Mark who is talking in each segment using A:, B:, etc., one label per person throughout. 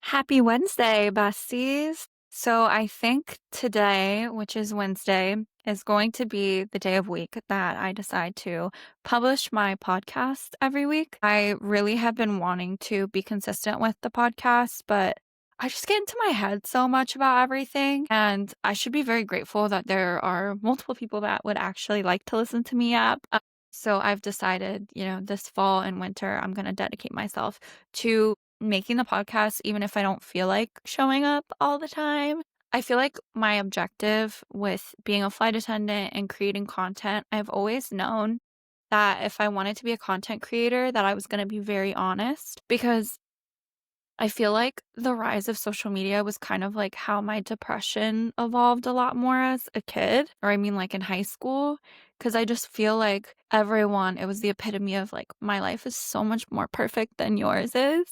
A: Happy Wednesday, besties. So I think today, which is Wednesday, is going to be the day of week that I decide to publish my podcast every week. I really have been wanting to be consistent with the podcast, but I just get into my head so much about everything. And I should be very grateful that there are multiple people that would actually like to listen to me up. So I've decided, this fall and winter, I'm going to dedicate myself to making the podcast, even if I don't feel like showing up all the time. I feel like my objective with being a flight attendant and creating content, I've always known that if I wanted to be a content creator, that I was going to be very honest because I feel like the rise of social media was kind of like how my depression evolved a lot more as a kid, or I mean, like in high school, because I just feel like it was the epitome of like, my life is so much more perfect than yours is.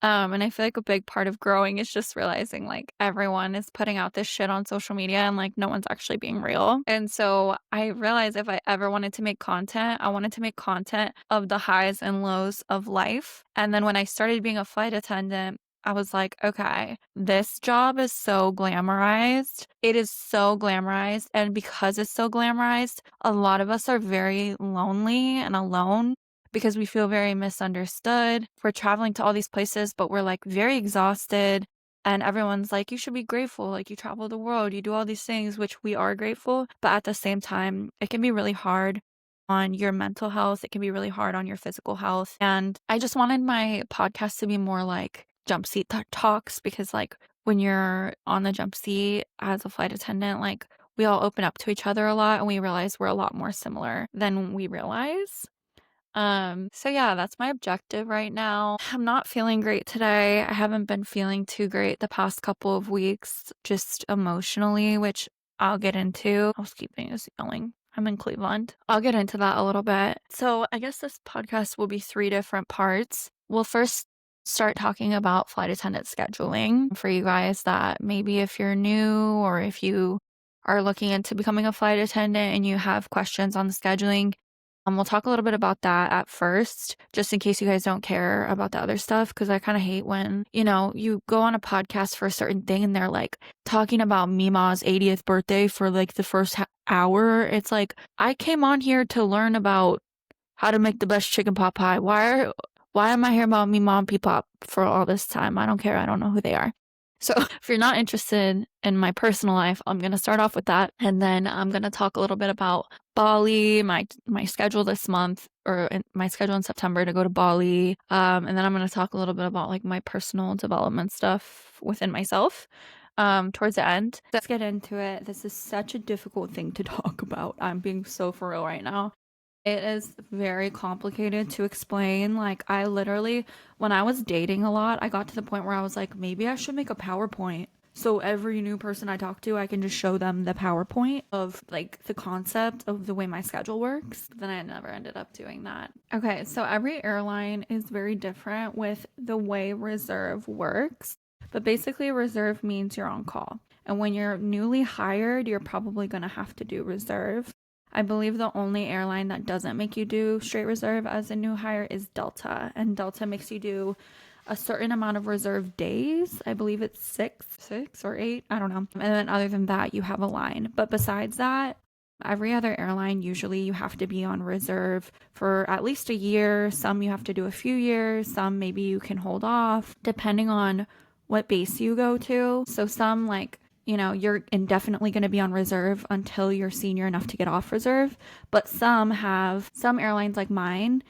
A: And I feel like a big part of growing is just realizing like everyone is putting out this shit on social media and like no one's actually being real. And so I realized if I ever wanted to make content, I wanted to make content of the highs and lows of life. And then when I started being a flight attendant, I was like, okay, this job is so glamorized. It is so glamorized. And because it's so glamorized, a lot of us are very lonely and alone because we feel very misunderstood. We're traveling to all these places, but we're like very exhausted. And everyone's like, you should be grateful. Like, you travel the world, you do all these things, which we are grateful. But at the same time, it can be really hard on your mental health. It can be really hard on your physical health. And I just wanted my podcast to be more like Jumpseat talks because, like, when you're on the jump seat as a flight attendant, like, we all open up to each other a lot and we realize we're a lot more similar than we realize. So yeah, that's my objective right now. I'm not feeling great today. I haven't been feeling too great the past couple of weeks, just emotionally, which I'll get into. Housekeeping is yelling. I'm in Cleveland. I'll get into that a little bit. So I guess this podcast will be 3 different parts. We'll first start talking about flight attendant scheduling for you guys that maybe if you're new or if you are looking into becoming a flight attendant and you have questions on the scheduling. We'll talk a little bit about that at first, just in case you guys don't care about the other stuff, because I kind of hate when, you go on a podcast for a certain thing and they're like talking about Mima's 80th birthday for like the first hour. It's like, I came on here to learn about how to make the best chicken pot pie. Why am I hearing about Mima and Peepop for all this time? I don't care. I don't know who they are. So if you're not interested in my personal life, I'm going to start off with that. And then I'm going to talk a little bit about Bali, my schedule this month, or my schedule in September to go to Bali. And then I'm going to talk a little bit about like my personal development stuff within myself towards the end. Let's get into it. This is such a difficult thing to talk about. I'm being so for real right now. It is very complicated to explain. Like, I literally, when I was dating a lot, I got to the point where I was like, maybe I should make a PowerPoint. So every new person I talk to, I can just show them the PowerPoint of like the concept of the way my schedule works. Then I never ended up doing that. Okay, so every airline is very different with the way reserve works. But basically, reserve means you're on call. And when you're newly hired, you're probably going to have to do reserve. I believe the only airline that doesn't make you do straight reserve as a new hire is Delta. And Delta makes you do a certain amount of reserve days. I believe it's six or 8. I don't know. And then other than that, you have a line. But besides that, every other airline, usually you have to be on reserve for at least a year. Some you have to do a few years. Some maybe you can hold off depending on what base you go to. So some like, you're indefinitely going to be on reserve until you're senior enough to get off reserve. But some airlines like mine,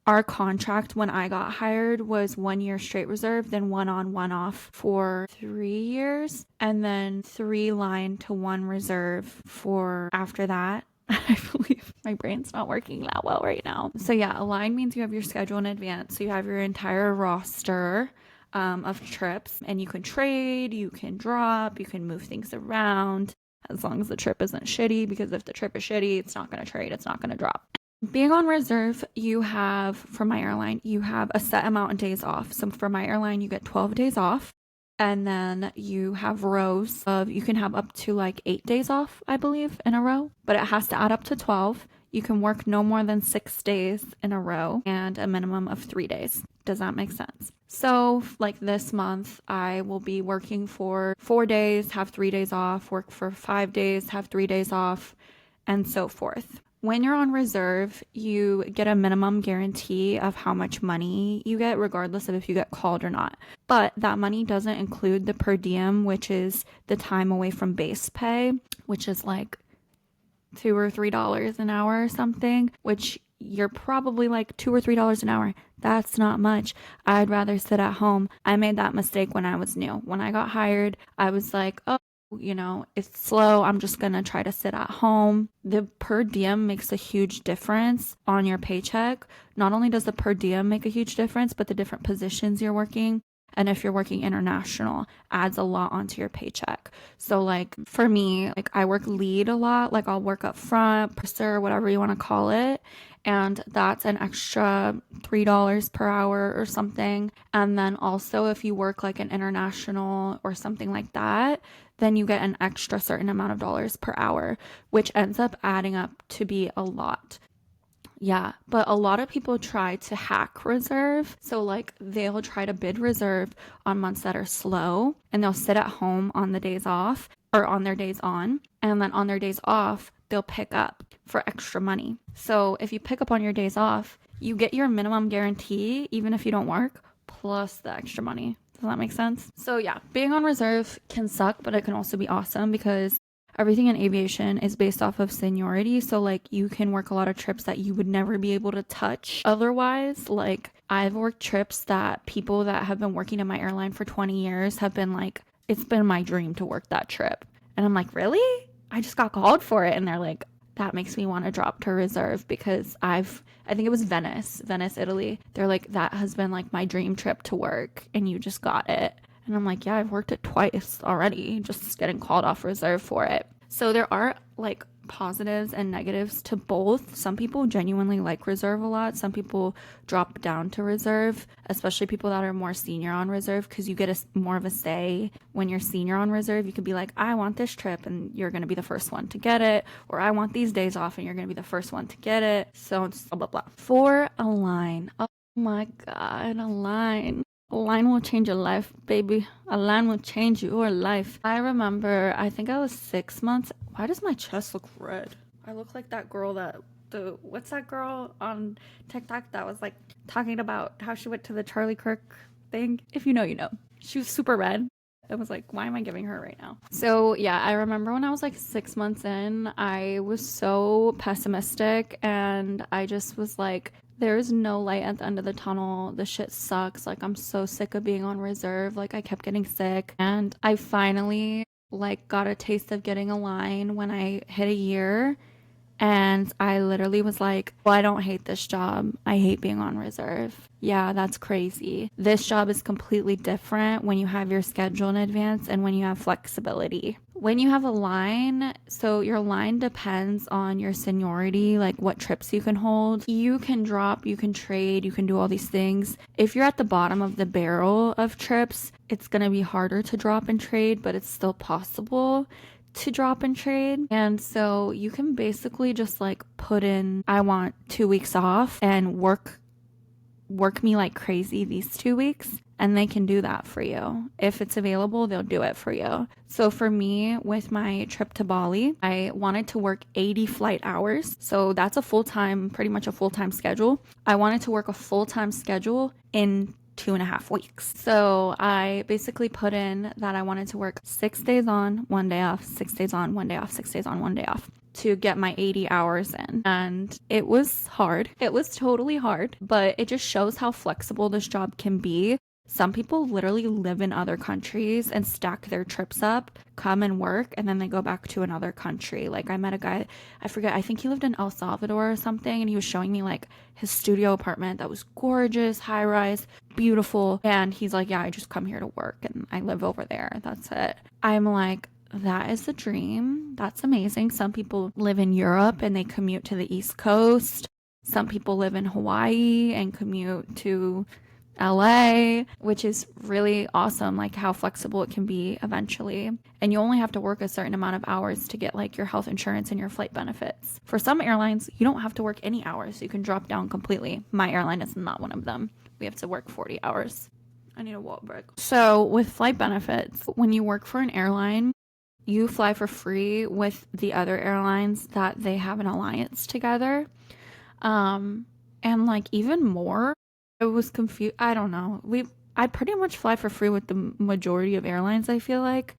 A: our contract when I got hired was 1 year straight reserve, then 1 on, 1 off for 3 years, and then 3 line to 1 reserve for after that. I believe my brain's not working that well right now. So yeah, a line means you have your schedule in advance. So you have your entire roster of trips, and you can trade, you can drop, you can move things around as long as the trip isn't shitty, because if the trip is shitty, it's not going to trade, it's not going to drop. Being on reserve, for my airline, you have a set amount of days off. So for my airline, you get 12 days off. And then you have rows of, you can have up to like 8 days off, I believe, in a row, but it has to add up to 12. You can work no more than 6 days in a row and a minimum of 3 days. Does that make sense? So, like this month, I will be working for 4 days, have 3 days off, work for 5 days, have 3 days off, and so forth. When you're on reserve, you get a minimum guarantee of how much money you get, regardless of if you get called or not. But that money doesn't include the per diem, which is the time away from base pay, which is like $2 or $3 an hour or something, which you're probably like $2 or $3 an hour. That's not much. I'd rather sit at home. I made that mistake when I was new. When I got hired, I was like, oh, it's slow. I'm just going to try to sit at home. The per diem makes a huge difference on your paycheck. Not only does the per diem make a huge difference, but the different positions you're working. And if you're working international, adds a lot onto your paycheck. So like for me, like I work lead a lot. Like I'll work up front, purser, whatever you want to call it. And that's an extra $3 per hour or something. And then also if you work like an international or something like that, then you get an extra certain amount of dollars per hour, which ends up adding up to be a lot. Yeah, but a lot of people try to hack reserve. So, like, they'll try to bid reserve on months that are slow and they'll sit at home on the days off or on their days on. And then on their days off, they'll pick up for extra money. So, if you pick up on your days off, you get your minimum guarantee, even if you don't work, plus the extra money. Does that make sense? So, yeah, being on reserve can suck, but it can also be awesome because everything in aviation is based off of seniority. So like you can work a lot of trips that you would never be able to touch otherwise. Like I've worked trips that people that have been working in my airline for 20 years have been like, it's been my dream to work that trip. And I'm like, really? I just got called for it. And they're like, that makes me want to drop to reserve because I think it was Venice, Italy. They're like, that has been like my dream trip to work and you just got it. And I'm like, yeah, I've worked it twice already, just getting called off reserve for it. So there are like positives and negatives to both. Some people genuinely like reserve a lot. Some people drop down to reserve, especially people that are more senior on reserve, because you get more of a say when you're senior on reserve. You could be like, I want this trip and you're going to be the first one to get it. Or I want these days off and you're going to be the first one to get it. So blah, blah, blah. For a line. Oh my God, a line. A line will change your life, baby. A line will change your life. I remember, I think I was 6 months. Why does my chest look red? I look like that girl what's that girl on TikTok that was like talking about how she went to the Charlie Kirk thing? If you know, you know. She was super red. I was like, why am I giving her right now? So yeah, I remember when I was like 6 months in, I was so pessimistic and I just was like, there's no light at the end of the tunnel. The shit sucks. Like, I'm so sick of being on reserve. Like, I kept getting sick. And I finally, like, got a taste of getting a line when I hit a year. And I literally was like, well, I don't hate this job. I hate being on reserve. Yeah, that's crazy. This job is completely different when you have your schedule in advance and when you have flexibility. When you have a line, so your line depends on your seniority, like what trips you can hold. You can drop, you can trade, you can do all these things. If you're at the bottom of the barrel of trips, it's going to be harder to drop and trade, but it's still possible to drop and trade. And so you can basically just like put in, I want 2 weeks off and work me like crazy these 2 weeks, and they can do that for you. If it's available, they'll do it for you. So for me, with my trip to Bali, I wanted to work 80 flight hours. So that's pretty much a full-time schedule. I wanted to work a full-time schedule in 2.5 weeks. So I basically put in that I wanted to work 6 days on, 1 day off, 6 days on, 1 day off, 6 days on, 1 day off to get my 80 hours in. And it was hard. It was totally hard, but it just shows how flexible this job can be. Some people literally live in other countries and stack their trips up, come and work, and then they go back to another country. Like I met a guy, I forget, I think he lived in El Salvador or something, and he was showing me like his studio apartment that was gorgeous, high rise, beautiful. And he's like, yeah, I just come here to work and I live over there. That's it. I'm like, that is the dream. That's amazing. Some people live in Europe and they commute to the East Coast. Some people live in Hawaii and commute to LA, which is really awesome, like how flexible it can be eventually. And you only have to work a certain amount of hours to get like your health insurance and your flight benefits. For some airlines, you don't have to work any hours. You can drop down completely. My airline is not one of them. We have to work 40 hours. I need a wall break. So with flight benefits, when you work for an airline, you fly for free with the other airlines that they have an alliance together. And like even more, I was confused. I don't know. I pretty much fly for free with the majority of airlines, I feel like.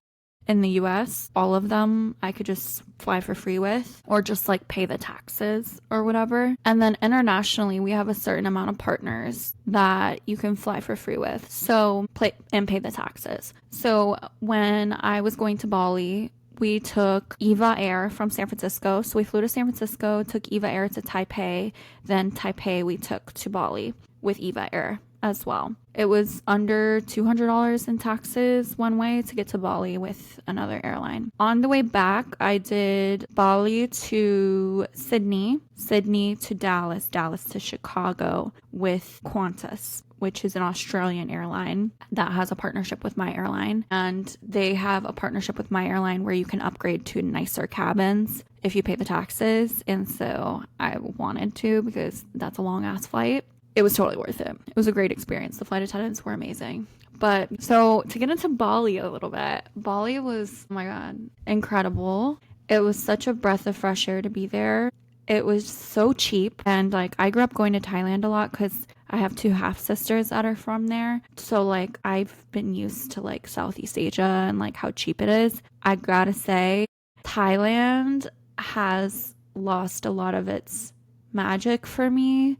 A: In the US, all of them I could just fly for free with or just like pay the taxes or whatever. And then internationally, we have a certain amount of partners that you can fly for free with. So pay the taxes. So when I was going to Bali, we took EVA Air from San Francisco. So we flew to San Francisco, took EVA Air to Taipei, then Taipei we took to Bali with EVA Air as well. It was under $200 in taxes one way to get to Bali with another airline. On the way back, I did Bali to Sydney, Sydney to Dallas, Dallas to Chicago with Qantas, which is an Australian airline that has a partnership with my airline. And they have a partnership with my airline where you can upgrade to nicer cabins if you pay the taxes. And so I wanted to because that's a long ass flight. It was totally worth it. It was a great experience. The flight attendants were amazing. But so to get into Bali a little bit, Bali was, oh my God, incredible. It was such a breath of fresh air to be there. It was so cheap. And like I grew up going to Thailand a lot because I have two half sisters that are from there. So like I've been used to like Southeast Asia and like how cheap it is. I gotta say, Thailand has lost a lot of its magic for me.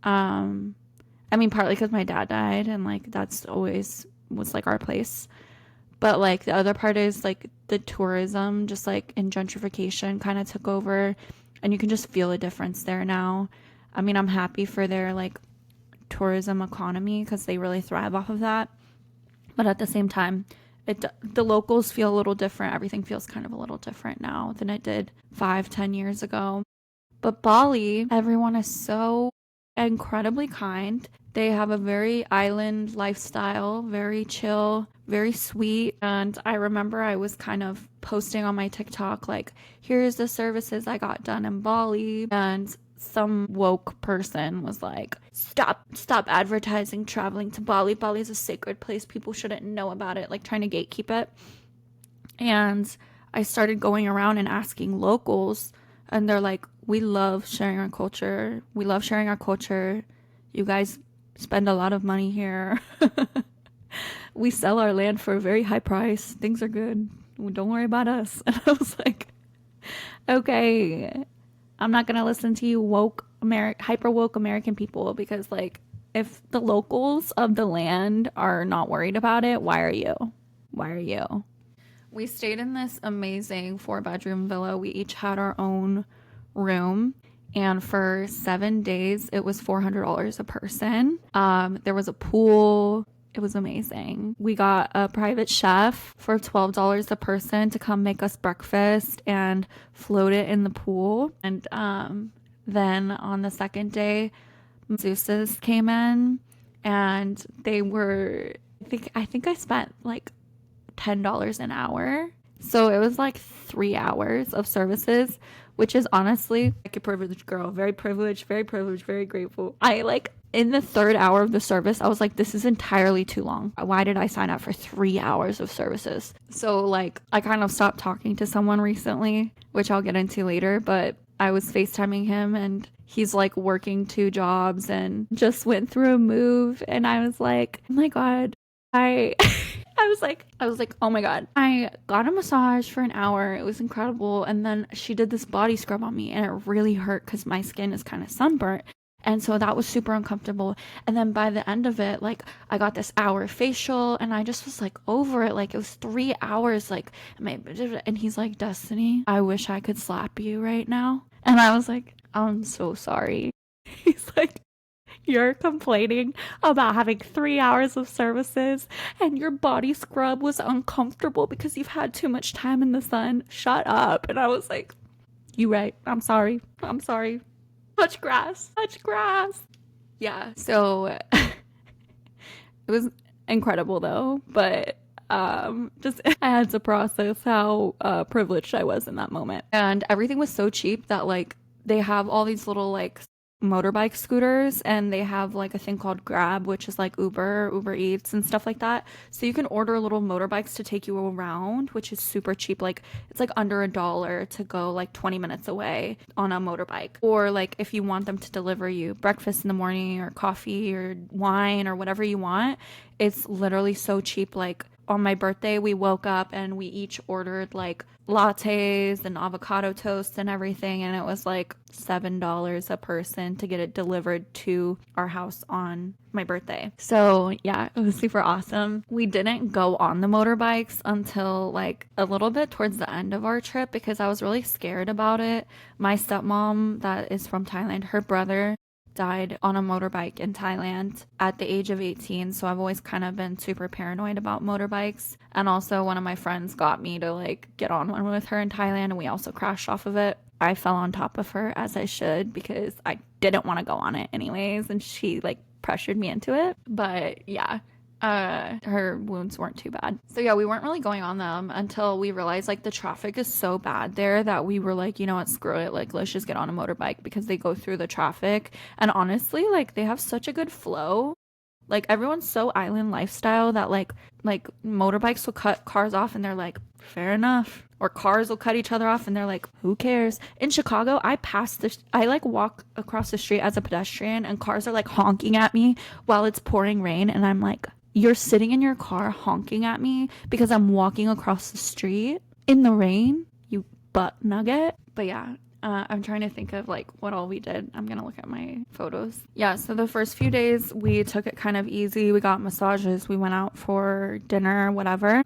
A: I mean, partly because my dad died and like that's always was like our place. But like the other part is like the tourism, just like in gentrification kind of took over and you can just feel a difference there now. I mean, I'm happy for their like tourism economy because they really thrive off of that. But at the same time, the locals feel a little different. Everything feels kind of a little different now than it did 5-10 years ago. But Bali, everyone is so incredibly kind. They have a very island lifestyle, very chill, very sweet. And I remember I was kind of posting on my TikTok, like, here's the services I got done in Bali. And some woke person was like, stop advertising traveling to Bali. Bali is a sacred place. People shouldn't know about it, like trying to gatekeep it. And I started going around and asking locals, and they're like, we love sharing our culture. We love sharing our culture. You guys spend a lot of money here. We sell our land for a very high price. Things are good. Don't worry about us. And I was like, okay, I'm not going to listen to you hyper woke American people because like if the locals of the land are not worried about it, why are you? Why are you? We stayed in this amazing 4-bedroom villa. We each had our own room. And for 7 days, it was $400 a person. There was a pool. It was amazing. We got a private chef for $12 a person to come make us breakfast and float it in the pool. And then on the second day, masseuses came in and they were, I think I spent like $10 an hour. So it was like 3 hours of services, which is honestly like a privileged girl. Very privileged, very grateful. I like in the 3rd hour of the service, I was like, this is entirely too long. Why did I sign up for 3 hours of services? So like I kind of stopped talking to someone recently, which I'll get into later, but I was FaceTiming him and he's like working 2 jobs and just went through a move. And I was like, oh my God, I was like, oh my God. I got a massage for an hour. It was incredible. And then she did this body scrub on me and it really hurt because my skin is kind of sunburnt. And so that was super uncomfortable. And then by the end of it, like I got this hour facial and I just was like over it. Like it was 3 hours. Like, and he's like, Destiny, I wish I could slap you right now. And I was like, I'm so sorry. He's like, you're complaining about having 3 hours of services and your body scrub was uncomfortable because you've had too much time in the sun. Shut up. And I was like, you right. I'm sorry. Touch grass. Yeah. So It was incredible though, but just I had to process how privileged I was in that moment. And everything was so cheap that like they have all these little like motorbike scooters, and they have like a thing called Grab, which is like Uber Eats and stuff like that. So you can order little motorbikes to take you around, which is super cheap. Like it's like under $1 to go like 20 minutes away on a motorbike. Or like if you want them to deliver you breakfast in the morning or coffee or wine or whatever you want, it's literally so cheap. Like on my birthday, we woke up and we each ordered like lattes and avocado toast and everything, and it was like $7 a person to get it delivered to our house on my birthday. So yeah, it was super awesome. We didn't go on the motorbikes until like a little bit towards the end of our trip because I was really scared about it. My stepmom, that is from Thailand, her brother died on a motorbike in Thailand at the age of 18. So I've always kind of been super paranoid about motorbikes. And also one of my friends got me to like get on one with her in Thailand, and we also crashed off of it. I fell on top of her, as I should, because I didn't want to go on it anyways, and she like pressured me into it. But yeah, her wounds weren't too bad. So yeah, we weren't really going on them until we realized like the traffic is so bad there that we were like, you know what, screw it, like let's just get on a motorbike because they go through the traffic. And honestly, like they have such a good flow. Like everyone's so island lifestyle that like motorbikes will cut cars off and they're like, fair enough. Or cars will cut each other off and they're like, who cares? In Chicago, I like walk across the street as a pedestrian and cars are like honking at me while it's pouring rain, and I'm like, you're sitting in your car honking at me because I'm walking across the street in the rain, you butt nugget. But yeah, I'm trying to think of like what all we did. I'm gonna look at my photos. Yeah, so the first few days we took it kind of easy. We got massages, we went out for dinner, whatever.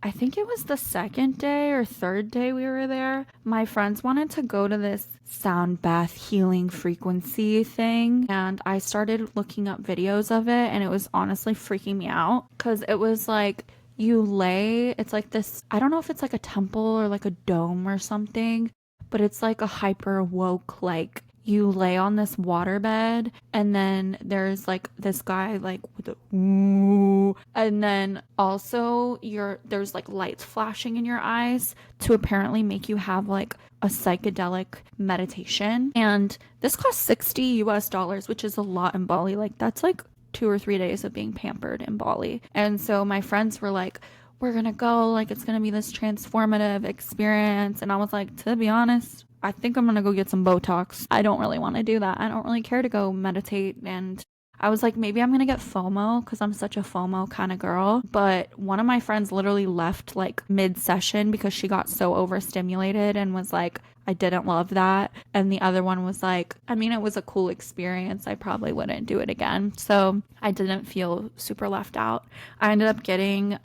A: I think it was the second day or third day we were there, my friends wanted to go to this sound bath healing frequency thing, and I started looking up videos of it, and it was honestly freaking me out because it was like it's like this, I don't know if it's like a temple or like a dome or something, but it's like a hyper woke, like you lay on this waterbed, and then there's like this guy like with a ooh, and then also there's like lights flashing in your eyes to apparently make you have like a psychedelic meditation. And this cost $60, which is a lot in Bali. Like that's like 2 or 3 days of being pampered in Bali. And so my friends were like, we're gonna go, like it's gonna be this transformative experience. And I was like, to be honest, I think I'm gonna go get some Botox. I don't really want to do that. I don't really care to go meditate. And I was like, maybe I'm gonna get FOMO because I'm such a FOMO kind of girl. But one of my friends literally left like mid-session because she got so overstimulated and was like, I didn't love that. And the other one was like, I mean, it was a cool experience. I probably wouldn't do it again. So I didn't feel super left out. I ended up getting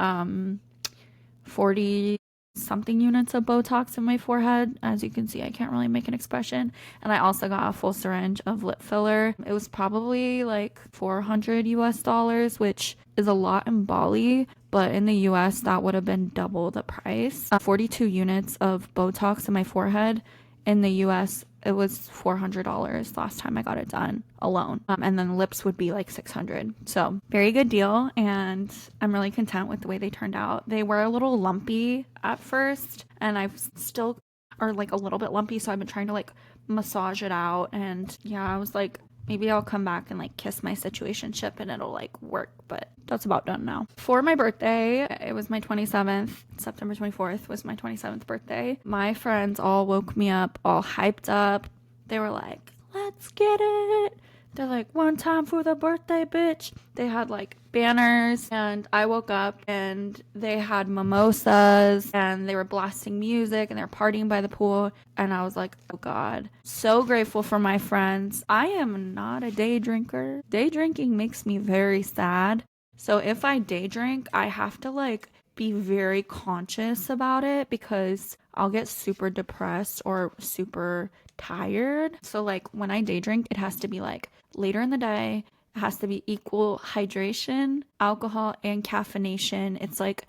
A: 40 something units of Botox in my forehead. As you can see, I can't really make an expression. And I also got a full syringe of lip filler. It was probably like $400, which is a lot in Bali, but in the US that would have been double the price. 42 units of Botox in my forehead. In the US it was $400 last time I got it done alone. And then lips would be like $600. So very good deal. And I'm really content with the way they turned out. They were a little lumpy at first, and I've still are like a little bit lumpy. So I've been trying to like massage it out. And yeah, I was like, maybe I'll come back and like kiss my situationship and it'll like work, but that's about done now. For my birthday, it was my 27th. September 24th was my 27th birthday. My friends all woke me up all hyped up. They were like, let's get it. They're like, one time for the birthday, bitch. They had like banners, and I woke up and they had mimosas and they were blasting music and they're partying by the pool. And I was like, oh God, so grateful for my friends. I am not a day drinker. Day drinking makes me very sad. So if I day drink, I have to like be very conscious about it because I'll get super depressed or super tired. So like when I day drink, it has to be like later in the day. It has to be equal hydration, alcohol, and caffeination. It's like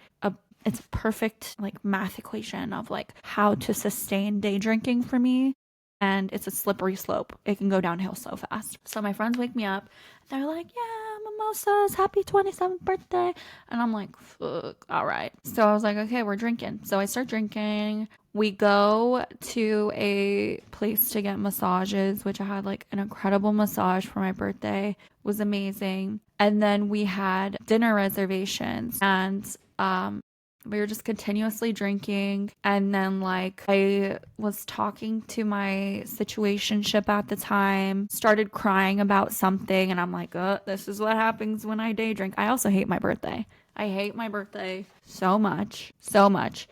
A: it's a perfect like math equation of like how to sustain day drinking for me. And it's a slippery slope. It can go downhill so fast. So my friends wake me up. They're like, yeah, mimosas, happy 27th birthday. And I'm like, fuck, all right. So I was like, okay, we're drinking. So I start drinking. We go to a place to get massages, which I had like an incredible massage for my birthday. It was amazing. And then we had dinner reservations, and we were just continuously drinking. And then like I was talking to my situationship at the time, started crying about something, and I'm like, this is what happens when I day drink. I also hate my birthday. I hate my birthday so much. So much.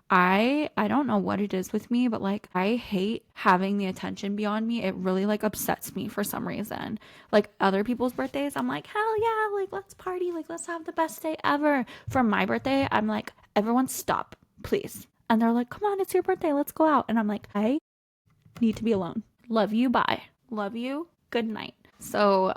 A: I don't know what it is with me, but like I hate having the attention be on me. It really like upsets me for some reason. Like other people's birthdays, I'm like, hell yeah, like let's party, like let's have the best day ever. For my birthday, I'm like, everyone stop, please. And they're like, come on, it's your birthday, let's go out. And I'm like, I need to be alone. Love you, bye. Love you, good night. So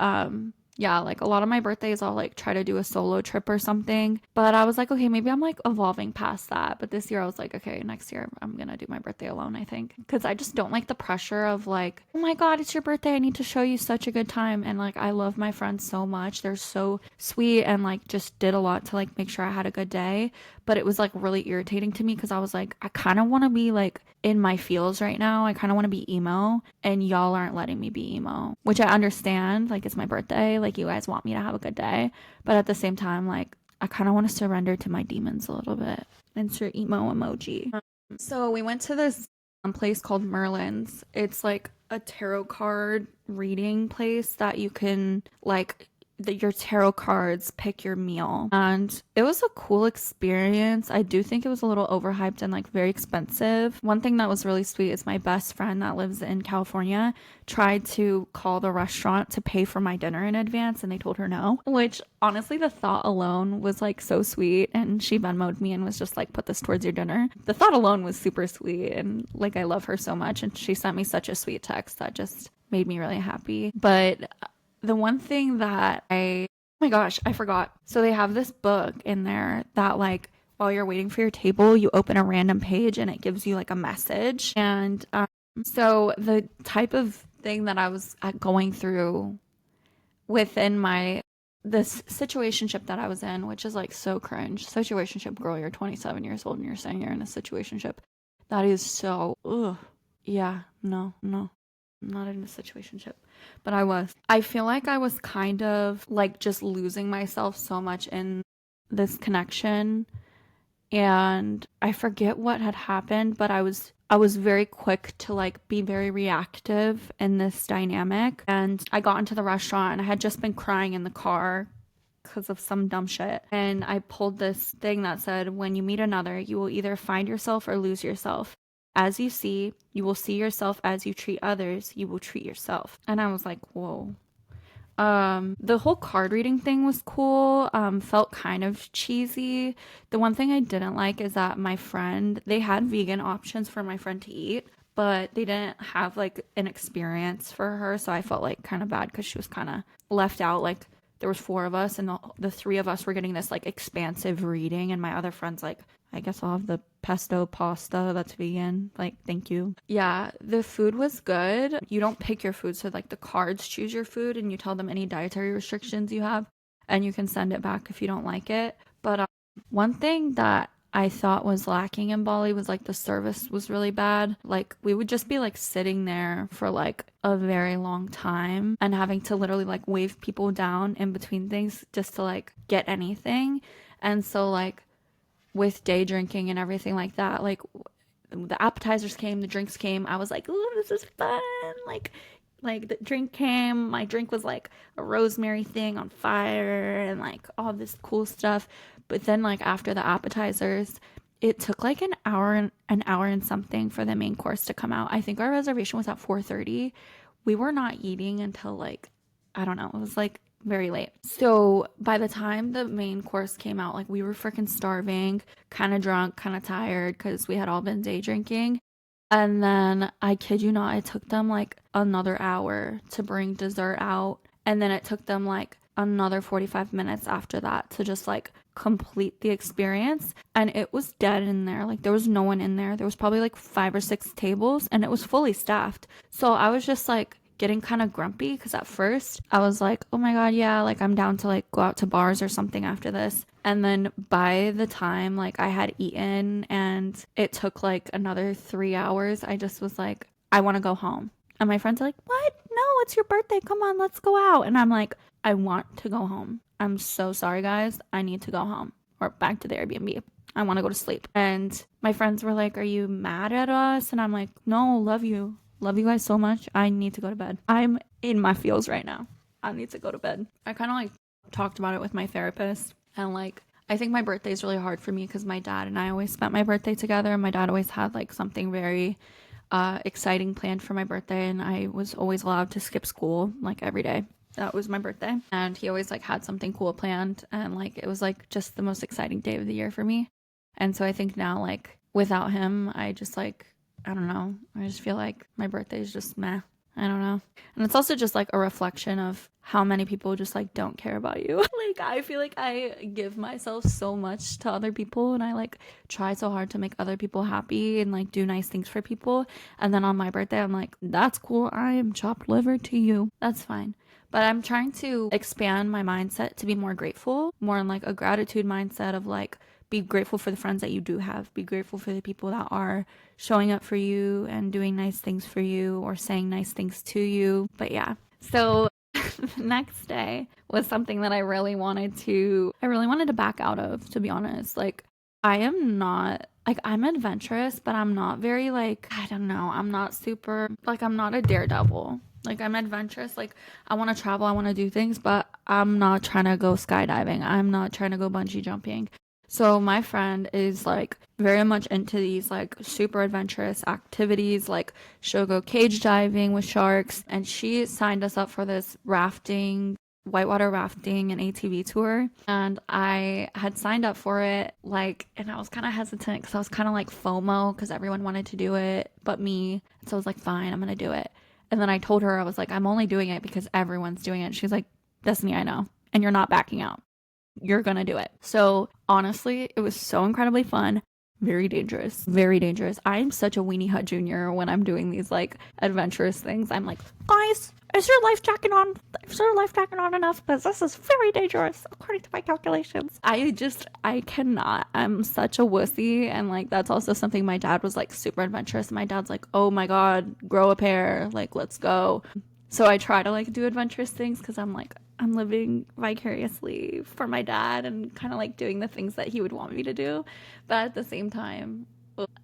A: yeah, like a lot of my birthdays I'll like try to do a solo trip or something, but I was like, okay, maybe I'm like evolving past that. But this year I was like, okay, next year I'm gonna do my birthday alone, I think, because I just don't like the pressure of like, oh my god, it's your birthday, I need to show you such a good time. And like I love my friends so much, they're so sweet, and like just did a lot to like make sure I had a good day. But it was like really irritating to me because I was like, I kind of want to be like in my feels right now. I kind of want to be emo, and y'all aren't letting me be emo, which I understand. Like, it's my birthday. Like, you guys want me to have a good day. But at the same time, like, I kind of want to surrender to my demons a little bit. Insert emo emoji. So we went to this place called Merlin's. It's like a tarot card reading place that you can like your tarot cards pick your meal, and it was a cool experience. I do think it was a little overhyped and like very expensive. One thing that was really sweet is my best friend that lives in California tried to call the restaurant to pay for my dinner in advance, and they told her no, which honestly the thought alone was like so sweet. And she Venmo'd me and was just like, put this towards your dinner. The thought alone was super sweet, and like I love her so much, and she sent me such a sweet text that just made me really happy. But the one thing that oh my gosh, I forgot. So they have this book in there that like while you're waiting for your table, you open a random page and it gives you like a message. And so the type of thing that I was going through within this situationship that I was in, which is like so cringe. Situationship, girl, you're 27 years old and you're saying you're in a situationship. That is so, ugh. Yeah, no. I'm not in a situationship, but I was. I feel like I was kind of like just losing myself so much in this connection, and I forget what had happened, but I was very quick to like be very reactive in this dynamic. And I got into the restaurant and I had just been crying in the car because of some dumb shit. And I pulled this thing that said, when you meet another, you will either find yourself or lose yourself. As you see, you will see yourself. As you treat others, you will treat yourself. And I was like, whoa. The whole card reading thing was cool. Felt kind of cheesy. The one thing I didn't like is that they had vegan options for my friend to eat, but they didn't have like an experience for her. So I felt like kind of bad because she was kind of left out. Like, there was 4 of us, and the 3 of us were getting this like expansive reading, and my other friend's like, I guess I'll have the pesto pasta that's vegan. Like, thank you. Yeah, the food was good. You don't pick your food, so like the cards choose your food, and you tell them any dietary restrictions you have, and you can send it back if you don't like it. But one thing that I thought was lacking in Bali was like the service was really bad. Like, we would just be like sitting there for like a very long time and having to literally like wave people down in between things just to like get anything. And so like with day drinking and everything like that, like the appetizers came, the drinks came, I was like, ooh, this is fun. Like the drink came, my drink was like a rosemary thing on fire and like all this cool stuff. But then like after the appetizers, it took like an hour and something for the main course to come out. I think our reservation was at 4:30. We were not eating until like, I don't know, it was like very late. So by the time the main course came out, like we were freaking starving, kind of drunk, kind of tired because we had all been day drinking. And then I kid you not, it took them like another hour to bring dessert out. And then it took them like another 45 minutes after that to just like complete the experience. And it was dead in there. Like there was no one in there. There was probably like 5 or 6 tables and it was fully staffed. So I was just like getting kind of grumpy because at first I was like, oh my God, yeah, like I'm down to like go out to bars or something after this. And then by the time like I had eaten and it took like another 3 hours, I just was like, I want to go home. And my friends are like, what? No, it's your birthday. Come on, let's go out. And I'm like, I want to go home. I'm so sorry, guys. I need to go home or back to the Airbnb. I want to go to sleep. And my friends were like, are you mad at us? And I'm like, no, love you. Love you guys so much. I need to go to bed. I'm in my feels right now. I need to go to bed. I kind of like talked about it with my therapist. And like, I think my birthday is really hard for me because my dad and I always spent my birthday together. My dad always had like something very exciting planned for my birthday. And I was always allowed to skip school like every day. That was my birthday. And he always like had something cool planned. And like, it was like just the most exciting day of the year for me. And so I think now like without him, I just like, I don't know. I just feel like my birthday is just meh. I don't know. And it's also just like a reflection of how many people just like don't care about you. Like I feel like I give myself so much to other people and I like try so hard to make other people happy and like do nice things for people. And then on my birthday, I'm like, that's cool. I am chopped liver to you. That's fine. But I'm trying to expand my mindset to be more grateful, more in like a gratitude mindset of like, be grateful for the friends that you do have. Be grateful for the people that are showing up for you and doing nice things for you or saying nice things to you. But yeah, so the next day was something that I really wanted to back out of, to be honest. Like I am not, like I'm adventurous, but I'm not very like, I don't know, I'm not super, like I'm not a daredevil. Like I'm adventurous, like I want to travel, I want to do things, but I'm not trying to go skydiving. I'm not trying to go bungee jumping. So my friend is like very much into these like super adventurous activities, like she'll go cage diving with sharks, and she signed us up for this rafting, whitewater rafting and ATV tour. And I had signed up for it like, and I was kind of hesitant because I was kind of like FOMO because everyone wanted to do it but me. So I was like, fine, I'm gonna do it. And then I told her, I was like, I'm only doing it because everyone's doing it. She's like, Destiny, I know, and you're not backing out. You're gonna do it. So honestly, it was so incredibly fun. Very dangerous. Very dangerous. I'm such a weenie hut junior when I'm doing these like adventurous things. I'm like, guys, is your life jacket on? Is your life jacket on enough? Because this is very dangerous according to my calculations. I cannot. I'm such a wussy. And like, that's also something my dad was like super adventurous. My dad's like, oh my God, grow a pair. Like, let's go. So I try to like do adventurous things because I'm like, I'm living vicariously for my dad and kind of like doing the things that he would want me to do. But at the same time,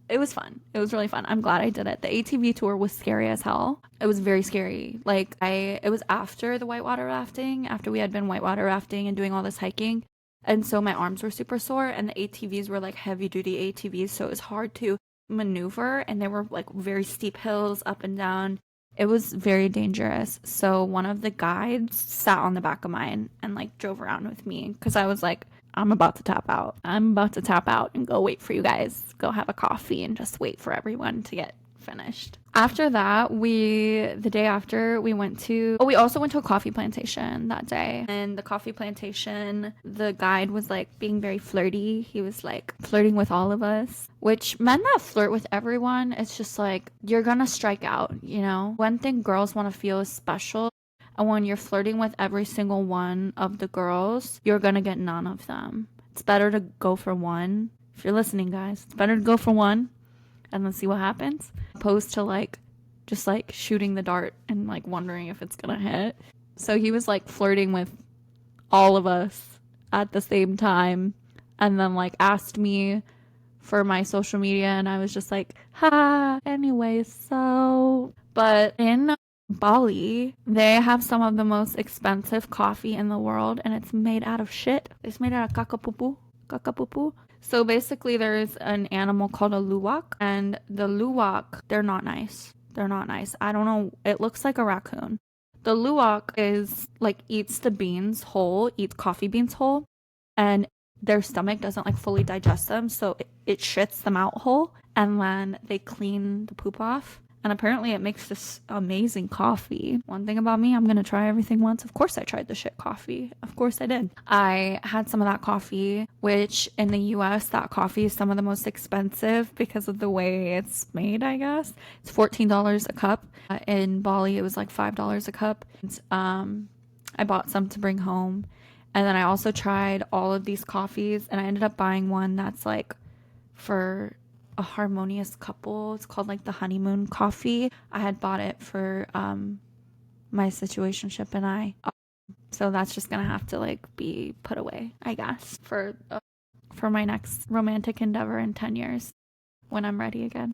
A: it was fun. It was really fun. I'm glad I did it. The ATV tour was scary as hell. It was very scary. Like it was after the whitewater rafting, after we had been whitewater rafting and doing all this hiking. And so my arms were super sore and the ATVs were like heavy duty ATVs. So it was hard to maneuver and they were like very steep hills up and down. It was very dangerous. So one of the guides sat on the back of mine and like drove around with me because I was like, I'm about to tap out. I'm about to tap out and go wait for you guys. Go have a coffee and just wait for everyone to get finished. After that, the day after, we also went to a coffee plantation that day. And the coffee plantation, the guide was like being very flirty. He was like flirting with all of us, which men that flirt with everyone, it's just like, you're gonna strike out, you know? One thing girls want to feel is special. And when you're flirting with every single one of the girls, you're gonna get none of them. It's better to go for one. If you're listening, guys, it's better to go for one and then see what happens, opposed to like just like shooting the dart and like wondering if it's gonna hit. So he was like flirting with all of us at the same time and then like asked me for my social media and I was just like, ha, anyway, so. But in Bali, they have some of the most expensive coffee in the world and it's made out of shit. It's made out of kakapupu. So basically there's an animal called a luwak and the luwak, they're not nice. They're not nice. I don't know. It looks like a raccoon. The luwak is like eats the beans whole, eats coffee beans whole, and their stomach doesn't like fully digest them. So it shits them out whole and then they clean the poop off And apparently it makes this amazing coffee. One thing about me, I'm going to try everything once. Of course I tried the shit coffee. Of course I did. I had some of that coffee, which in the US, that coffee is some of the most expensive because of the way it's made, I guess. It's $14 a cup. In Bali, it was like $5 a cup. And, I bought some to bring home. And then I also tried all of these coffees, and I ended up buying one that's like for a harmonious couple. It's called like the honeymoon coffee. I had bought it for my situationship and I. So that's just gonna have to like be put away, I guess, for my next romantic endeavor in 10 years when I'm ready again.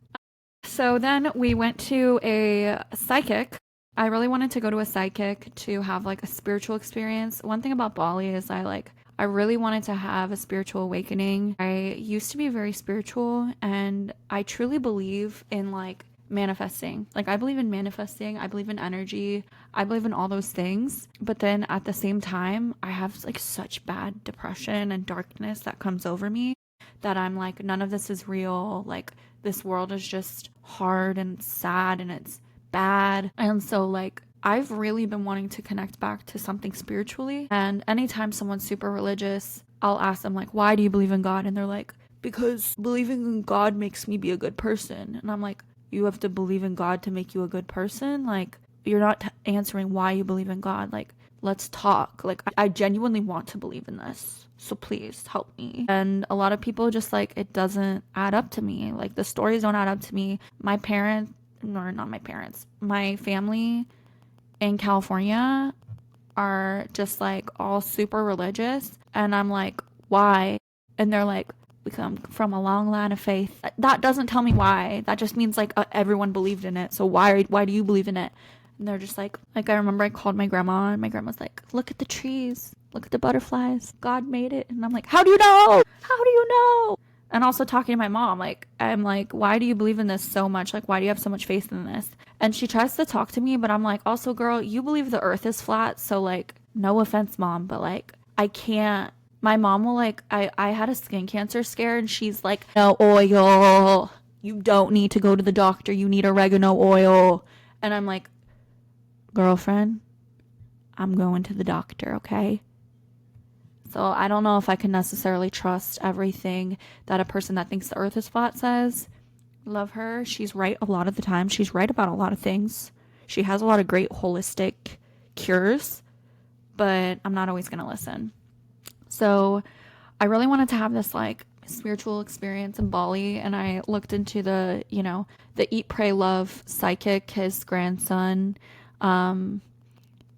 A: So then we went to a psychic. I really wanted to go to a psychic to have like a spiritual experience. One thing about Bali is I really wanted to have a spiritual awakening. I used to be very spiritual, and I truly believe in like manifesting. Like I believe in manifesting, I believe in energy, I believe in all those things. But then at the same time, I have like such bad depression and darkness that comes over me that I'm like, none of this is real. Like this world is just hard and sad and it's bad. And so like I've really been wanting to connect back to something spiritually. And anytime someone's super religious, I'll ask them like, why do you believe in God? And they're like, because believing in God makes me be a good person. And I'm like, you have to believe in God to make you a good person? Like, you're not answering why you believe in God. Like, let's talk. Like, I genuinely want to believe in this. So please help me. And a lot of people just like, it doesn't add up to me. Like, the stories don't add up to me. My parents, or not my parents, my family in California are just like all super religious. And I'm like, why? And they're like, we come from a long line of faith. That doesn't tell me why. That just means like everyone believed in it. So why do you believe in it? And they're just like I remember I called my grandma, and my grandma's like, look at the trees, look at the butterflies. God made it. And I'm like, how do you know? How do you know? And also talking to my mom, like, I'm like, why do you believe in this so much? Like, why do you have so much faith in this? And she tries to talk to me, but I'm like, also, girl, you believe the earth is flat. So, like, no offense, mom, but, like, I can't. My mom will, like, I had a skin cancer scare, and she's like, no oil. You don't need to go to the doctor. You need oregano oil. And I'm like, girlfriend, I'm going to the doctor, okay? So I don't know if I can necessarily trust everything that a person that thinks the earth is flat says. Love her. She's right a lot of the time. She's right about a lot of things. She has a lot of great holistic cures, but I'm not always going to listen. So I really wanted to have this like spiritual experience in Bali, and I looked into the Eat, Pray, Love psychic. His grandson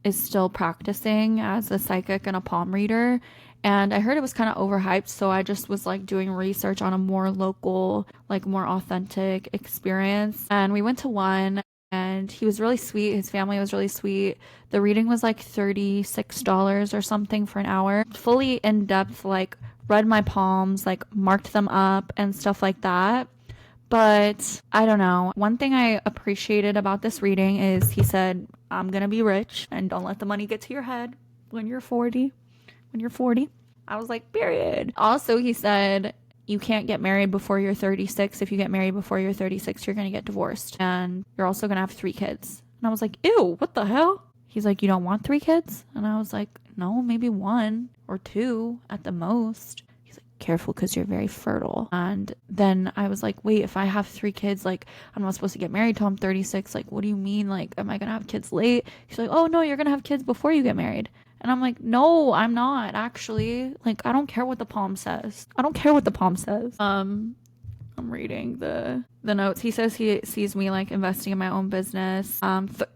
A: is still practicing as a psychic and a palm reader. And I heard it was kind of overhyped, so I just was like doing research on a more local, like more authentic experience. And we went to one, and he was really sweet. His family was really sweet. The reading was like $36 or something for an hour. Fully in depth, like read my palms, like marked them up and stuff like that. But I don't know. One thing I appreciated about this reading is he said, I'm going to be rich and don't let the money get to your head when you're 40. When you're 40. I was like, period. Also, he said, you can't get married before you're 36. If you get married before you're 36, you're going to get divorced. And you're also going to have 3 kids. And I was like, ew, what the hell? He's like, you don't want 3 kids? And I was like, no, maybe 1 or 2 at the most. Careful, because you're very fertile. And then I was like, wait, if I have 3 kids, like, I'm not supposed to get married till I'm 36. Like, what do you mean? Like, am I gonna have kids late? He's like, oh no, you're gonna have kids before you get married. And I'm like, no, I'm not actually. Like, I don't care what the palm says. I don't care what the palm says. I'm reading the notes. He says he sees me like investing in my own business.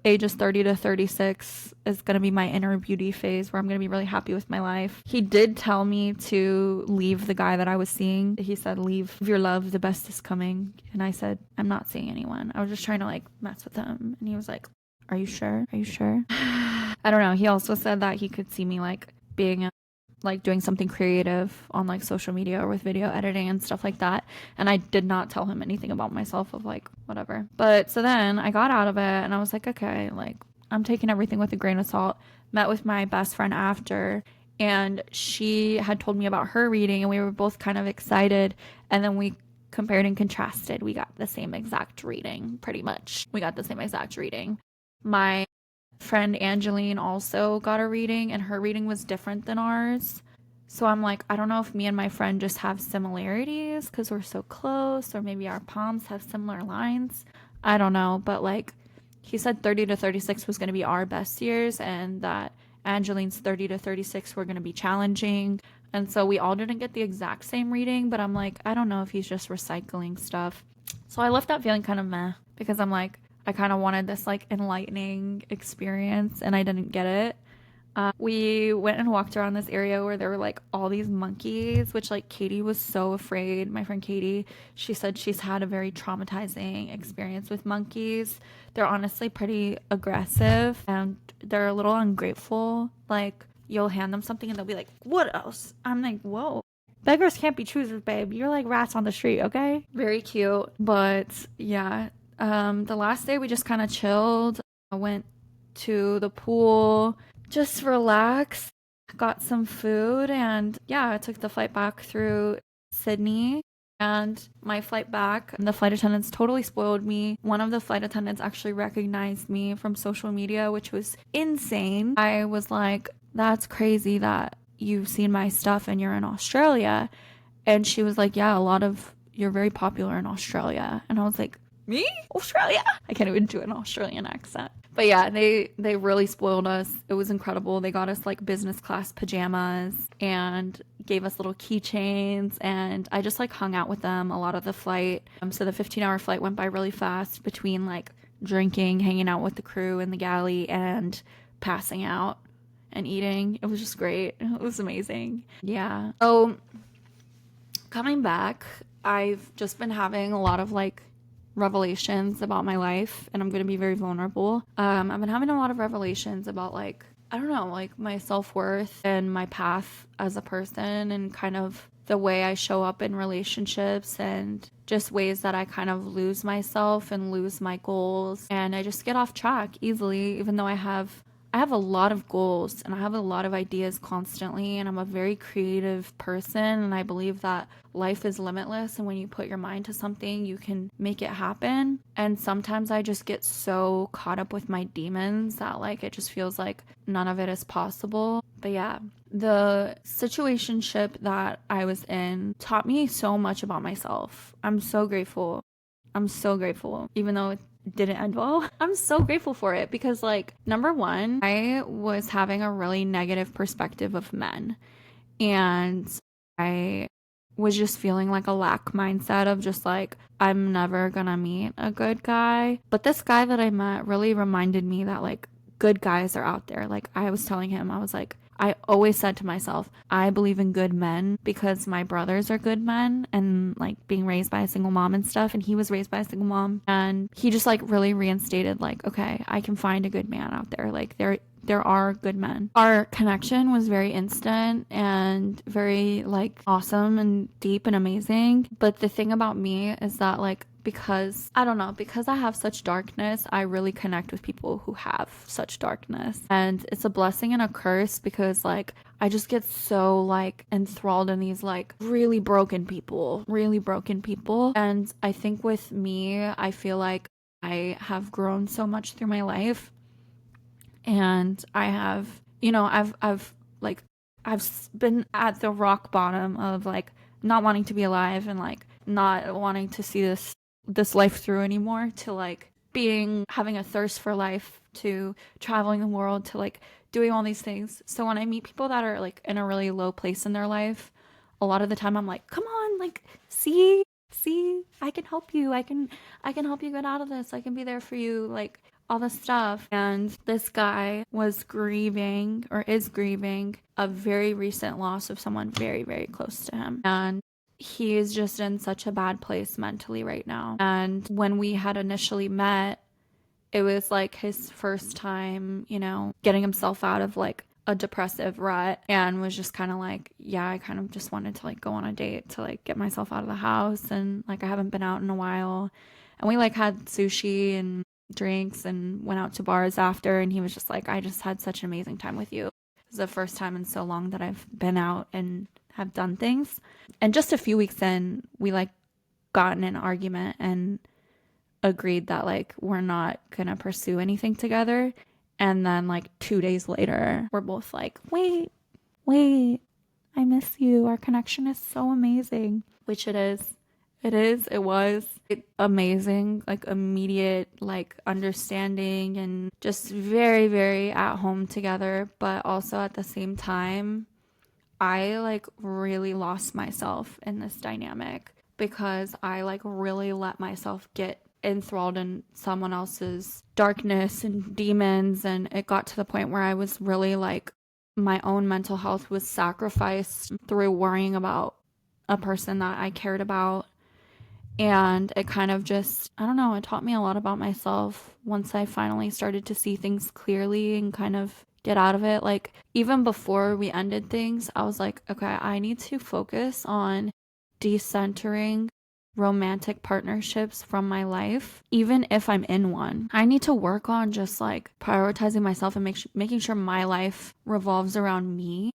A: Ages 30 to 36 is going to be my inner beauty phase where I'm going to be really happy with my life. He did tell me to leave the guy that I was seeing. He said, leave your love, the best is coming. And I said, I'm not seeing anyone. I was just trying to like mess with him. And he was like, are you sure? Are you sure? I don't know. He also said that he could see me like being like doing something creative on like social media or with video editing and stuff like that. And I did not tell him anything about myself of like whatever. But so then I got out of it and I was like, okay, like I'm taking everything with a grain of salt. Met with my best friend after, and she had told me about her reading and we were both kind of excited. And then we compared and contrasted, we got the same exact reading, pretty much. We got the same exact reading. My friend Angeline also got a reading, and her reading was different than ours. So I'm like, I don't know if me and my friend just have similarities because we're so close, or maybe our palms have similar lines. I don't know, but like he said 30 to 36 was going to be our best years, and that Angeline's 30 to 36 were going to be challenging. And so we all didn't get the exact same reading, but I'm like, I don't know if he's just recycling stuff. So I left that feeling kind of meh because I'm like, I kind of wanted this like enlightening experience and I didn't get it. We went and walked around this area where there were like all these monkeys, which like Katie was so afraid. My friend Katie, she said she's had a very traumatizing experience with monkeys. They're honestly pretty aggressive and they're a little ungrateful. Like you'll hand them something and they'll be like, "What else?" I'm like, "Whoa. Beggars can't be choosers, babe. You're like rats on the street, okay?" Very cute. But yeah, the last day we just kind of chilled. I went to the pool, just relaxed, got some food, and yeah, I took the flight back through Sydney. And my flight back, the flight attendants totally spoiled me. One of the flight attendants actually recognized me from social media, which was insane. I was like, "That's crazy that you've seen my stuff and you're in Australia." And she was like, "Yeah, you're very popular in Australia." And I was like, "Me? Australia?" I can't even do an Australian accent. But yeah, they really spoiled us. It was incredible. They got us like business class pajamas and gave us little keychains, and I just like hung out with them a lot of the flight. So the 15-hour flight went by really fast between like drinking, hanging out with the crew in the galley, and passing out and eating. It was just great. It was amazing. Yeah. So coming back, I've just been having a lot of like revelations about my life, and I'm going to be very vulnerable. I've been having a lot of revelations about like, I don't know, like my self-worth and my path as a person, and kind of the way I show up in relationships, and just ways that I kind of lose myself and lose my goals, and I just get off track easily, even though I have a lot of goals and I have a lot of ideas constantly, and I'm a very creative person, and I believe that life is limitless, and when you put your mind to something, you can make it happen. And sometimes I just get so caught up with my demons that like it just feels like none of it is possible. But yeah, the situationship that I was in taught me so much about myself. I'm so grateful. I'm so grateful, even though it didn't end well. I'm so grateful for it because, like, number one, I was having a really negative perspective of men, and I was just feeling like a lack mindset of just like, I'm never gonna meet a good guy. But this guy that I met really reminded me that like good guys are out there. Like I was telling him, I was like, I always said to myself, I believe in good men because my brothers are good men, and like being raised by a single mom and stuff. And he was raised by a single mom, and he just like really reinstated like, okay, I can find a good man out there. Like there are good men. Our connection was very instant and very like awesome and deep and amazing. But the thing about me is that like, because I don't know, because I have such darkness, I really connect with people who have such darkness. And it's a blessing and a curse because like I just get so like enthralled in these like really broken people. And I think with me, I feel like I have grown so much through my life, and I have, I've like, been at the rock bottom of like not wanting to be alive and like not wanting to see this life through anymore, to like having a thirst for life, to traveling the world, to like doing all these things. So when I meet people that are like in a really low place in their life, a lot of the time I'm like, come on, like, see, I can help you. I can help you get out of this. I can be there for you. Like, all this stuff. And this guy was grieving, or is grieving, a very recent loss of someone very, very close to him. And he is just in such a bad place mentally right now. And when we had initially met, it was like his first time, getting himself out of like a depressive rut, and was just kind of like, yeah, I kind of just wanted to like go on a date to like get myself out of the house. And like, I haven't been out in a while. And we like had sushi and drinks and went out to bars after, and he was just like, I just had such an amazing time with you. It was the first time in so long that I've been out and have done things. And just a few weeks in, we like got in an argument and agreed that like we're not gonna pursue anything together. And then like 2 days later, we're both like, wait, I miss you. Our connection is so amazing, which it is. It was amazing, like immediate, like understanding and just very, very at home together. But also at the same time, I like really lost myself in this dynamic because I like really let myself get enthralled in someone else's darkness and demons. And it got to the point where I was really like, my own mental health was sacrificed through worrying about a person that I cared about. And it kind of just, I don't know, it taught me a lot about myself once I finally started to see things clearly and kind of get out of it. Like, even before we ended things, I was like, okay, I need to focus on decentering romantic partnerships from my life, even if I'm in one. I need to work on just like prioritizing myself and making sure my life revolves around me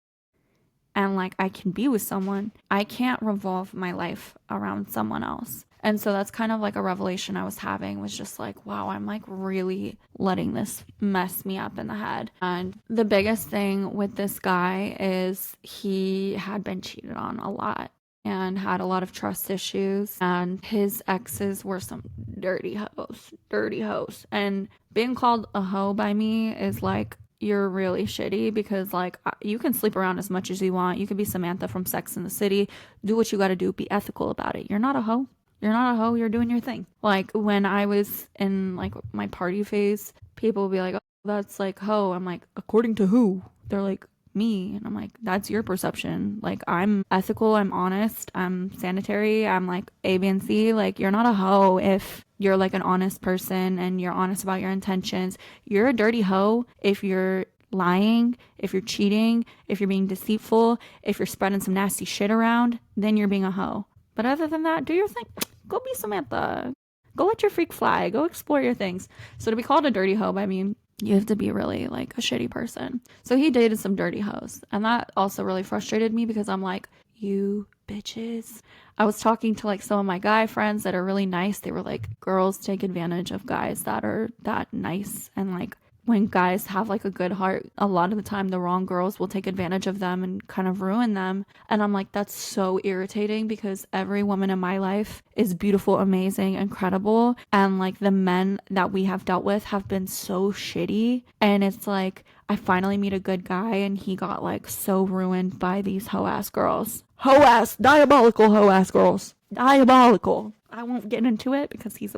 A: and like I can be with someone. I can't revolve my life around someone else. And so that's kind of like a revelation I was having, was just like, wow, I'm like really letting this mess me up in the head. And the biggest thing with this guy is he had been cheated on a lot and had a lot of trust issues, and his exes were some dirty hoes. And being called a hoe by me is like, you're really shitty, because like you can sleep around as much as you want. You could be Samantha from Sex and the City. Do what you got to do. Be ethical about it. You're not a hoe. You're not a hoe. You're doing your thing. Like when I was in like my party phase, people would be like, oh, that's like hoe. I'm like, according to who? They're like, me. And I'm like, that's your perception. Like, I'm ethical. I'm honest. I'm sanitary. I'm like A, B, and C. Like, you're not a hoe if you're like an honest person and you're honest about your intentions. You're a dirty hoe if you're lying, if you're cheating, if you're being deceitful, if you're spreading some nasty shit around, then you're being a hoe. But other than that, do your thing. Go be Samantha. Go let your freak fly. Go explore your things. So to be called a dirty hoe by me, you have to be really like a shitty person. So he dated some dirty hoes. And that also really frustrated me, because I'm like, you bitches. I was talking to like some of my guy friends that are really nice. They were like, girls take advantage of guys that are that nice. And like, when guys have like a good heart, a lot of the time the wrong girls will take advantage of them and kind of ruin them. And I'm like, that's so irritating, because every woman in my life is beautiful, amazing, incredible. And like the men that we have dealt with have been so shitty. And it's like, I finally meet a good guy and he got like so ruined by these hoe-ass girls. Diabolical hoe-ass girls. Diabolical. I won't get into it because he's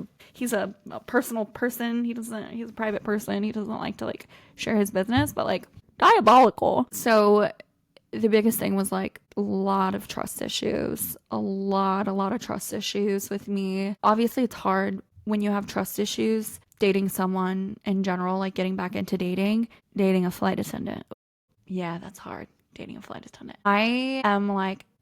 A: a personal person. He's a private person. He doesn't like to like share his business, but like diabolical. So the biggest thing was like a lot of trust issues, a lot of trust issues with me. Obviously it's hard when you have trust issues, dating someone in general, like getting back into dating a flight attendant. Yeah, that's hard. Dating a flight attendant.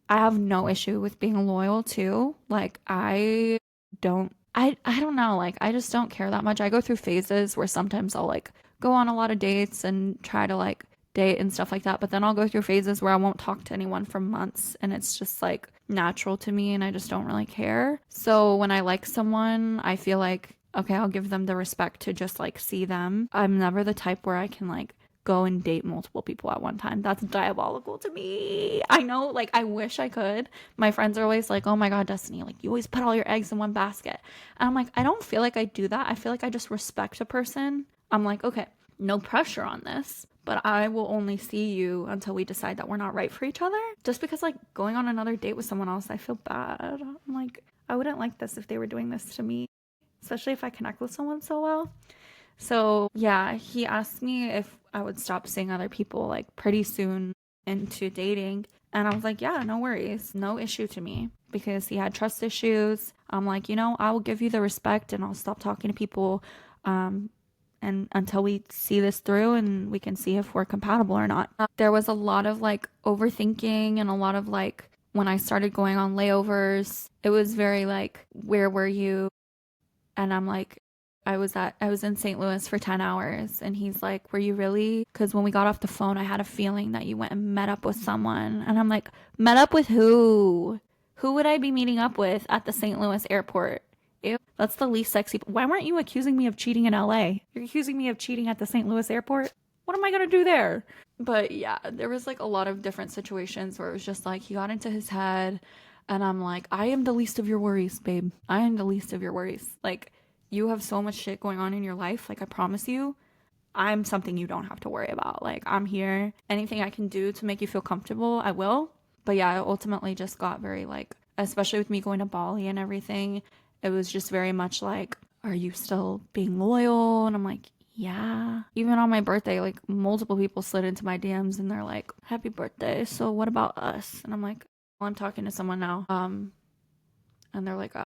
A: I have no issue with being loyal too. Like I don't know, like I just don't care that much. I go through phases where sometimes I'll like go on a lot of dates and try to like date and stuff like that, but then I'll go through phases where I won't talk to anyone for months, and it's just like natural to me and I just don't really care. So when I like someone, I feel like, okay, I'll give them the respect to just like see them. I'm never the type where I can like go and date multiple people at one time. That's diabolical to me. I know, like I wish I could. My friends are always like, oh my god, Destiny, like you always put all your eggs in one basket. And I'm like, I don't feel like I do that. I feel like I just respect a person. I'm like, okay, no pressure on this, but I will only see you until we decide that we're not right for each other. Just because like going on another date with someone else, I feel bad. I'm like, I wouldn't like this if they were doing this to me, especially if I connect with someone so well. So yeah, he asked me if I would stop seeing other people like pretty soon into dating. And I was like, yeah, no worries. No issue to me, because he had trust issues. I'm like, I will give you the respect and I'll stop talking to people and until we see this through and we can see if we're compatible or not. There was a lot of like overthinking and a lot of like, when I started going on layovers, it was very like, where were you? And I'm like, I was in St. Louis for 10 hours. And he's like, were you really? Because when we got off the phone, I had a feeling that you went and met up with someone. And I'm like, met up with who? Who would I be meeting up with at the St. Louis airport? Ew, that's the least sexy. Why weren't you accusing me of cheating in LA? You're accusing me of cheating at the St. Louis airport? What am I gonna do there? But yeah, there was like a lot of different situations where it was just like he got into his head, and I'm like, I am the least of your worries, babe. I am the least of your worries. Like, you have so much shit going on in your life. Like, I promise you, I'm something you don't have to worry about. Like, I'm here. Anything I can do to make you feel comfortable, I will. But yeah, it ultimately just got very like, especially with me going to Bali and everything, it was just very much like, are you still being loyal? And I'm like, yeah. Even on my birthday, like multiple people slid into my DMs and they're like, happy birthday. So what about us? And I'm like, well, I'm talking to someone now. And they're like, oh,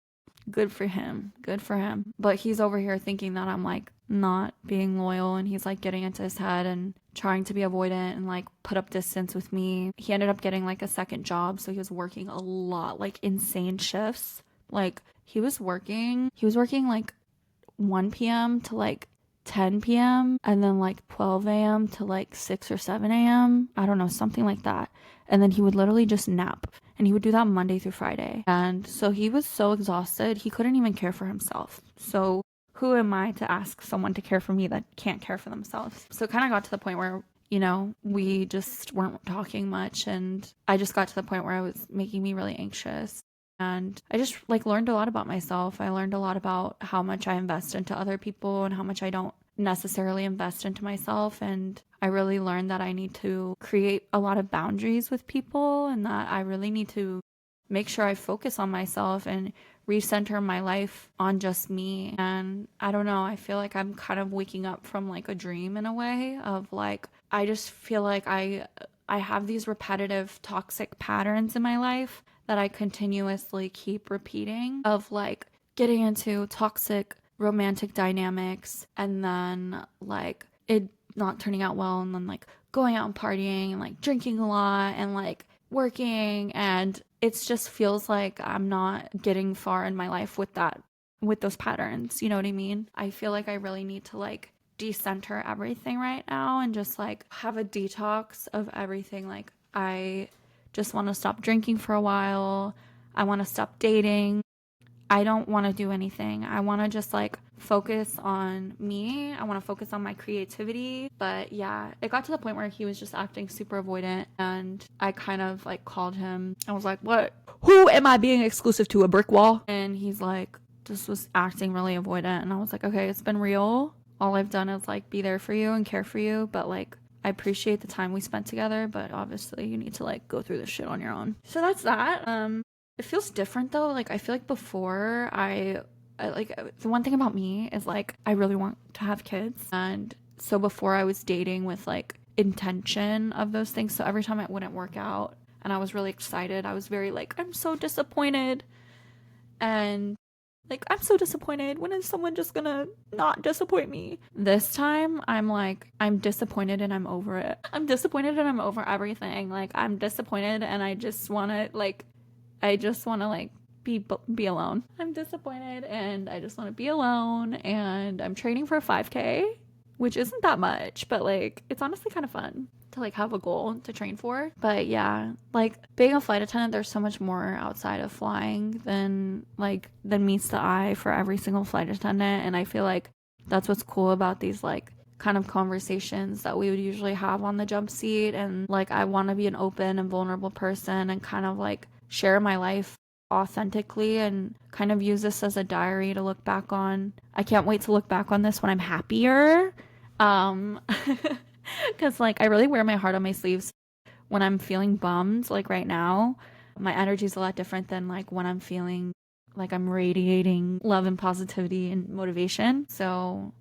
A: good for him. Good for him. But he's over here thinking that I'm like not being loyal, and he's like getting into his head and trying to be avoidant and like put up distance with me. He ended up getting like a second job, so he was working a lot, like insane shifts. Like he was working like 1 p.m. to like 10 p.m. and then like 12 a.m. to like 6 or 7 a.m. I don't know, something like that. And then he would literally just nap. And he would do that Monday through Friday. And so he was so exhausted, he couldn't even care for himself. So who am I to ask someone to care for me that can't care for themselves? So it kind of got to the point where, we just weren't talking much. And I just got to the point where it was making me really anxious. And I just like learned a lot about myself. I learned a lot about how much I invest into other people and how much I don't necessarily invest into myself. And I really learned that I need to create a lot of boundaries with people, and that I really need to make sure I focus on myself and recenter my life on just me. And I don't know, I feel like I'm kind of waking up from like a dream in a way of like, I just feel like I have these repetitive toxic patterns in my life that I continuously keep repeating, of like getting into toxic romantic dynamics and then like it not turning out well, and then like going out and partying and like drinking a lot and like working, and it just feels like I'm not getting far in my life with those patterns, you know what I mean? I feel like I really need to like decenter everything right now and just like have a detox of everything. Like, I just want to stop drinking for a while. I want to stop dating. I don't want to do anything. I want to just like focus on me. I want to focus on my creativity. But yeah, it got to the point where he was just acting super avoidant, and I kind of like called him. I was like, what? Who am I being exclusive to? A brick wall? And he's like, just was acting really avoidant. And I was like, okay, it's been real. All I've done is like be there for you and care for you. But like, I appreciate the time we spent together, but obviously you need to like go through this shit on your own. So that's that. It feels different though. Like, I feel like before I like, the one thing about me is like, I really want to have kids. And so before I was dating with like intention of those things. So every time it wouldn't work out and I was really excited, I was very like, I'm so disappointed. And like, I'm so disappointed. When is someone just gonna not disappoint me? This time, I'm like, I'm disappointed and I'm over it. I'm disappointed and I'm over everything. Like, I'm disappointed and I just wanna like, be alone. I'm disappointed and I just want to be alone, and I'm training for a 5K, which isn't that much, but like, it's honestly kind of fun to like have a goal to train for. But yeah, like being a flight attendant, there's so much more outside of flying than meets the eye for every single flight attendant. And I feel like that's what's cool about these like kind of conversations that we would usually have on the jump seat. And like, I want to be an open and vulnerable person and kind of like share my life authentically and kind of use this as a diary to look back on. I can't wait to look back on this when I'm happier. Because like, I really wear my heart on my sleeves when I'm feeling bummed. Like right now, my energy is a lot different than like when I'm feeling like I'm radiating love and positivity and motivation. So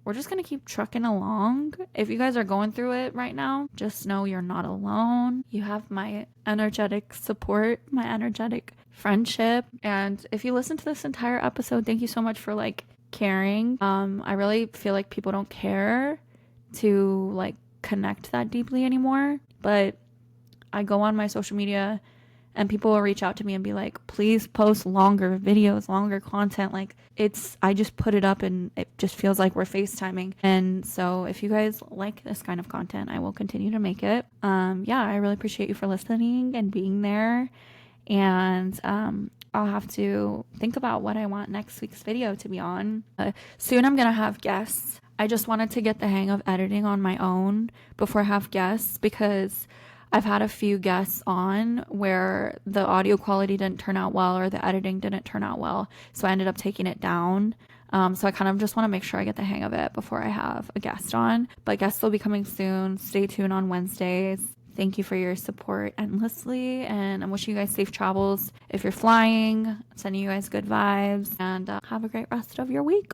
A: we're just gonna keep trucking along. If you guys are going through it right now, just know you're not alone. You have my energetic support, my energetic friendship. And if you listen to this entire episode, thank you so much for like caring. I really feel like people don't care to like connect that deeply anymore. But I go on my social media and people will reach out to me and be like, please post longer videos, longer content. Like, I just put it up and it just feels like we're FaceTiming. And so if you guys like this kind of content, I will continue to make it. Yeah, I really appreciate you for listening and being there. and I'll have to think about what I want next week's video to be on. Soon I'm gonna have guests. I just wanted to get the hang of editing on my own before I have guests, because I've had a few guests on where the audio quality didn't turn out well or the editing didn't turn out well, so I ended up taking it down. So I kind of just want to make sure I get the hang of it before I have a guest on. But guests will be coming soon. Stay tuned on Wednesdays. Thank you for your support endlessly, and I'm wishing you guys safe travels if you're flying. Sending you guys good vibes, and have a great rest of your week.